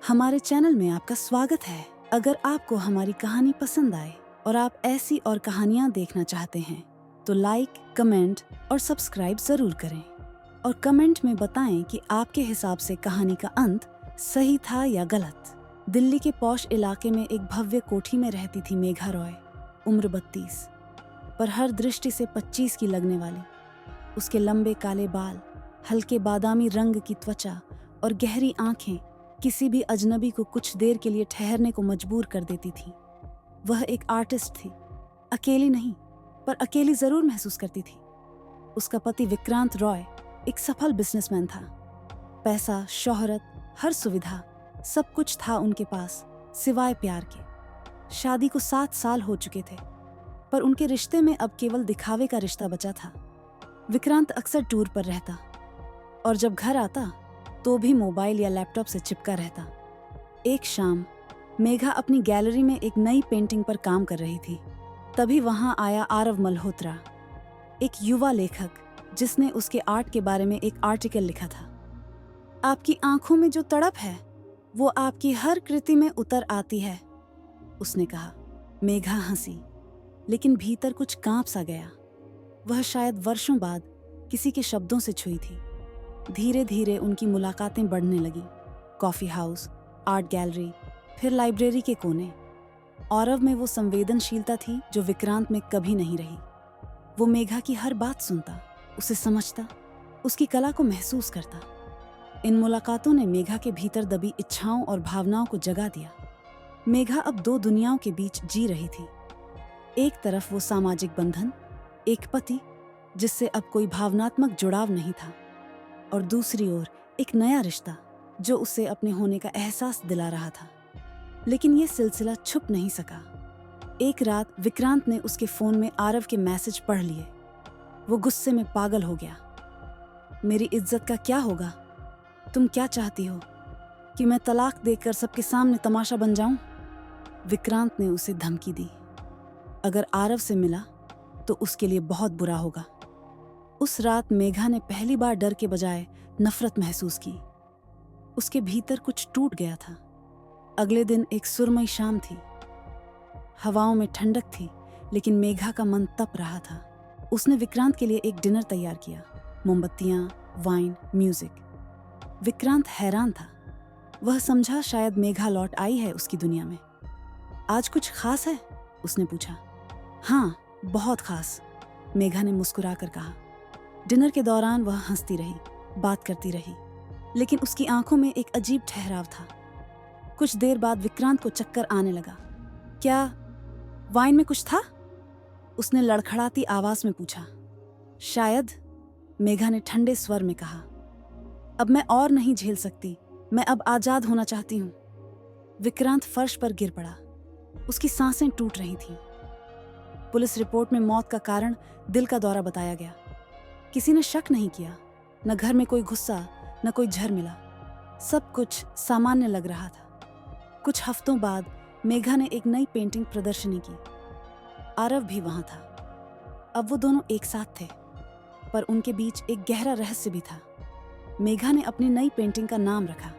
हमारे चैनल में आपका स्वागत है। अगर आपको हमारी कहानी पसंद आए और आप ऐसी और कहानियाँ देखना चाहते हैं तो लाइक, कमेंट और सब्सक्राइब जरूर करें और कमेंट में बताएं कि आपके हिसाब से कहानी का अंत सही था या गलत। दिल्ली के पॉश इलाके में एक भव्य कोठी में रहती थी मेघा रॉय, उम्र 32, पर हर दृष्टि से 25 की लगने वाली। उसके लंबे काले बाल, हल्के बादामी रंग की त्वचा और गहरी आंखें किसी भी अजनबी को कुछ देर के लिए ठहरने को मजबूर कर देती थी। वह एक आर्टिस्ट थी, अकेली नहीं, पर अकेली जरूर महसूस करती थी। उसका पति विक्रांत रॉय एक सफल बिजनेसमैन था। पैसा, शोहरत, हर सुविधा, सब कुछ था उनके पास सिवाय प्यार के। शादी को 7 साल हो चुके थे, पर उनके रिश्ते में अब केवल दिखावे का रिश्ता बचा था। विक्रांत अक्सर टूर पर रहता और जब घर आता तो भी मोबाइल या लैपटॉप से चिपका रहता। एक शाम मेघा अपनी गैलरी में एक नई पेंटिंग पर काम कर रही थी। तभी वहां आया आरव मल्होत्रा, एक युवा लेखक जिसने उसके आर्ट के बारे में एक आर्टिकल लिखा था। आपकी आंखों में जो तड़प है वो आपकी हर कृति में उतर आती है, उसने कहा। मेघा हंसी, लेकिन भीतर कुछ कांप सा गया। वह शायद वर्षों बाद किसी के शब्दों से छुई थी। धीरे धीरे उनकी मुलाकातें बढ़ने लगी। कॉफी हाउस, आर्ट गैलरी, फिर लाइब्रेरी के कोने। आरव में वो संवेदनशीलता थी जो विक्रांत में कभी नहीं रही। वो मेघा की हर बात सुनता, उसे समझता, उसकी कला को महसूस करता। इन मुलाकातों ने मेघा के भीतर दबी इच्छाओं और भावनाओं को जगा दिया। मेघा अब 2 दुनियाओं के बीच जी रही थी। एक तरफ वो सामाजिक बंधन, एक पति जिससे अब कोई भावनात्मक जुड़ाव नहीं था, और दूसरी ओर एक नया रिश्ता जो उसे अपने होने का एहसास दिला रहा था। लेकिन ये सिलसिला छुप नहीं सका। एक रात विक्रांत ने उसके फोन में आरव के मैसेज पढ़ लिए। वो गुस्से में पागल हो गया। मेरी इज्जत का क्या होगा? तुम क्या चाहती हो कि मैं तलाक देकर सबके सामने तमाशा बन जाऊं? विक्रांत ने उसे धमकी दी। अगर आरव से मिला तो उसके लिए बहुत बुरा होगा। उस रात मेघा ने पहली बार डर के बजाय नफरत महसूस की। उसके भीतर कुछ टूट गया था। अगले दिन एक सुरमई शाम थी। हवाओं में ठंडक थी, लेकिन मेघा का मन तप रहा था। उसने विक्रांत के लिए एक डिनर तैयार किया। मोमबत्तियां, वाइन, म्यूजिक। विक्रांत हैरान था। वह समझा शायद मेघा लौट आई है उसकी दुनिया में। आज कुछ खास है? उसने पूछा। हाँ, बहुत खास, मेघा ने मुस्कुराकर कहा। डिनर के दौरान वह हंसती रही, बात करती रही, लेकिन उसकी आंखों में एक अजीब ठहराव था। कुछ देर बाद विक्रांत को चक्कर आने लगा। क्या वाइन में कुछ था? उसने लड़खड़ाती आवाज में पूछा। शायद, मेघा ने ठंडे स्वर में कहा। अब मैं और नहीं झेल सकती, मैं अब आजाद होना चाहती हूं। विक्रांत फर्श पर गिर पड़ा। उसकी सांसें टूट रही थीं। पुलिस रिपोर्ट में मौत का कारण दिल का दौरा बताया गया। किसी ने शक नहीं किया। न घर में कोई गुस्सा, न कोई झर मिला। सब कुछ सामान्य लग रहा था। कुछ हफ्तों बाद मेघा ने एक नई पेंटिंग प्रदर्शनी की। आरव भी वहां था। अब वो दोनों एक साथ थे, पर उनके बीच एक गहरा रहस्य भी था। मेघा ने अपनी नई पेंटिंग का नाम रखा,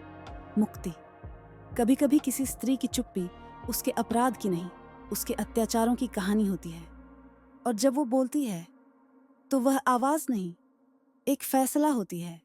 मुक्ति। कभी कभी किसी स्त्री की चुप्पी उसके अपराध की नहीं, उसके अत्याचारों की कहानी होती है। और जब वो बोलती है तो वह आवाज नहीं, एक फैसला होती है।